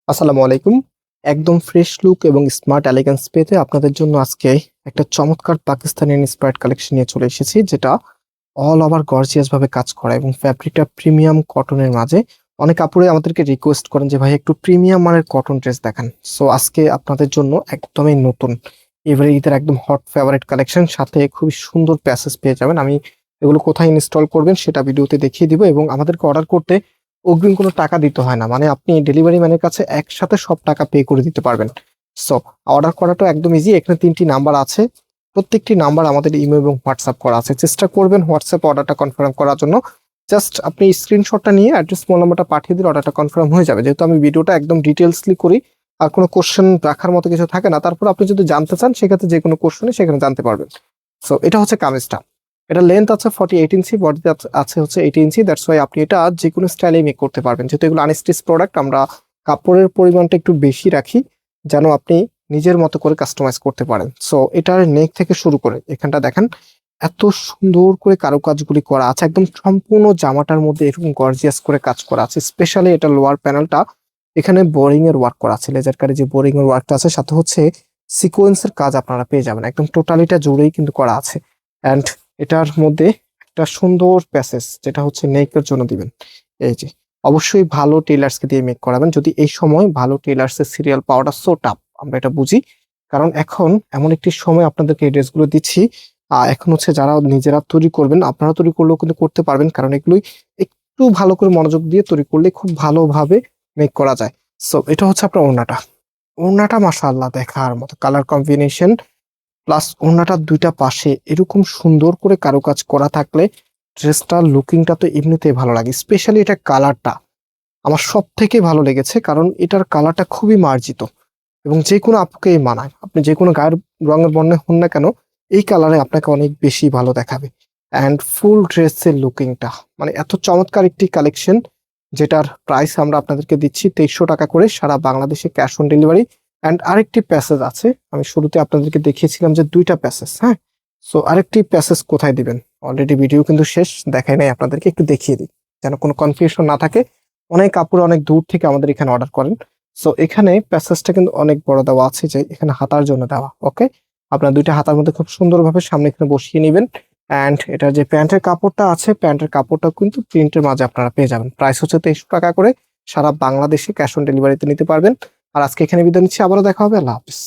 আসসালামু আলাইকুম। একদম ফ্রেশ লুক এবং স্মার্ট এলিগেন্স পেতে আপনাদের জন্য আজকে একটা চমৎকার পাকিস্তানি ইন্সপায়ার্ড কালেকশন নিয়ে চলে এসেছি, যেটা অল ওভার গর্জিয়াস ভাবে কাজ করা এবং ফ্যাব্রিকটা প্রিমিয়াম কটনের মাঝে। অনেক আপুরে আমাদেরকে রিকোয়েস্ট করেন যে ভাই একটু প্রিমিয়াম মানের কটন ড্রেস দেখান। সো আজকে আপনাদের জন্য একদমই নতুন, এবারে ঈদের একদম হট ফেভারিট কালেকশন, সাথে খুবই সুন্দর প্যাসেজ পেয়ে যাবেন। আমি এগুলো কোথায় ইনস্টল করবেন সেটা ভিডিওতে দেখিয়ে দিব, এবং আমাদেরকে অর্ডার করতে অগ্রিম কোনো টাকা দিতে হয় না, মানে আপনি ডেলিভারি ম্যানের কাছে একসাথে সব টাকা পে করে দিতে পারবেন। সো অর্ডার করাটা একদম ইজি। এখানে 3টি নাম্বার আছে, প্রত্যেকটি নাম্বার আমাদের ইমেল এবং হোয়াটসঅ্যাপ করা আছে। চেষ্টা করবেন হোয়াটসঅ্যাপ অর্ডারটা কনফার্ম করার জন্য। জাস্ট আপনি স্ক্রিনশটটা নিয়ে অ্যাড্রেস মোবাইল নাম্বারটা পাঠিয়ে দিলে অর্ডারটা কনফার্ম হয়ে যাবে। যেহেতু আমি ভিডিওটা একদম ডিটেলসলি করি, আর কোনো কোশ্চেন রাখার মতো কিছু থাকে না, তারপর আপনি যদি জানতে চান সেক্ষেত্রে যে কোনো কোশ্চেনে সেখানে জানতে পারবেন। সো এটা হচ্ছে কামিজটা। এটা লেন্থ আছে 48 ইঞ্চি, বডিতে আছে হচ্ছে 80 ইঞ্চি। দ্যাটস ওয়াই আপনি এটা যে কোনো স্টাইলে মেক করতে পারবেন। যেহেতু এগুলো আনস্টিচ প্রোডাক্ট, আমরা কাপড়ের পরিমাণটা একটু বেশি রাখি যেন আপনি নিজের মতো করে কাস্টমাইজ করতে পারেন। সো এটার নেক থেকে শুরু করে এখানটা দেখেন, এত সুন্দর করে কারুকাজগুলি করা আছে। একদম সম্পূর্ণ জামাটার মধ্যে এরকম গর্জিয়াস করে কাজ করা আছে। স্পেশালি এটা লোয়ার প্যানেলটা, এখানে বোরিং এর ওয়ার্ক করা আছে। লেজার কাটে যে বোরিং এর ওয়ার্কটা আছে, সাথে হচ্ছে সিকোয়েন্সের কাজ আপনারা পেয়ে যাবেন। একদম টোটালিটা জুড়েই কিন্তু করা আছে। অ্যান্ড এটার মধ্যে একটা সুন্দর প্যাসেজ যেটা হচ্ছে নেকের জন্য দিবেন। এই যে, অবশ্যই ভালো টেলার্সকে দিয়ে মেক করাবেন। যদি এই সময় ভালো টেলার্সের সিরিয়াল পাওয়াটা সো টাফ, আমরা এটা বুঝি। কারণ এখন এমন একটি সময় আপনাদেরকে এই ড্রেসগুলো দিচ্ছি, এখন হচ্ছে যারা নিজেরা তৈরি করবেন, আপনারা তৈরি করলেও কিন্তু করতে পারবেন, কারণ এগুলোই একটু ভালো করে মনোযোগ দিয়ে তৈরি করলে খুব ভালোভাবে মেক করা যায়। সো এটা হচ্ছে আপনার ওড়নাটা। ওড়নাটা মাশাআল্লাহ দেখার মতো কালার কম্বিনেশন, প্লাস ওড়নাটার দুইটা পাশে এরকম সুন্দর করে কারুকাজ করা থাকলে ড্রেসটার লুকিংটা তো এমনিতেই ভালো লাগে। স্পেশালি এটা কালারটা আমার সব থেকে ভালো লেগেছে, কারণ এটার কালারটা খুবই মার্জিত এবং যে কোনো আপুকেই মানায়। আপনি যে কোনো গায়ের রঙের বর্ণে হন না কেন, এই কালারে আপনাকে অনেক বেশি ভালো দেখাবে। অ্যান্ড ফুল ড্রেসের লুকিংটা মানে এত চমৎকার একটি কালেকশন, যেটার প্রাইস আমরা আপনাদেরকে দিচ্ছি 2300 টাকা করে, সারা বাংলাদেশে ক্যাশ অন ডেলিভারি। অ্যান্ড আরেকটি প্যাসেজ আছে, আমি শুরুতে আপনাদেরকে দেখিয়েছিলাম যে দুইটা প্যাসেজ, হ্যাঁ। সো আরেকটি প্যাসেজ কোথায় দিবেন, অলরেডি ভিডিও কিন্তু শেষ, দেখাই নাই আপনাদেরকে, একটু দেখিয়ে দিই যেন কোনো কনফিউশন না থাকে। অনেক কাপড় অনেক দূর থেকে আমাদের এখানে অর্ডার করেন। সো এখানে প্যাসেজটা কিন্তু অনেক বড় দেওয়া আছে, যে এখানে হাতার জন্য দেওয়া। ওকে, আপনার দুইটা হাতার মধ্যে খুব সুন্দরভাবে সামনে এখানে বসিয়ে নেবেন। অ্যান্ড এটার যে প্যান্টের কাপড়টা আছে, প্যান্টের কাপড়টা কিন্তু প্রিন্টের মাঝে আপনারা পেয়ে যাবেন। প্রাইস হচ্ছে 2300 টাকা করে, সারা বাংলাদেশে ক্যাশ অন ডেলিভারিতে নিতে পারবেন। আর আজকে এখানে বিদায় নিচ্ছি, আবারও দেখা হবে। আল্লাহ হাফিজ।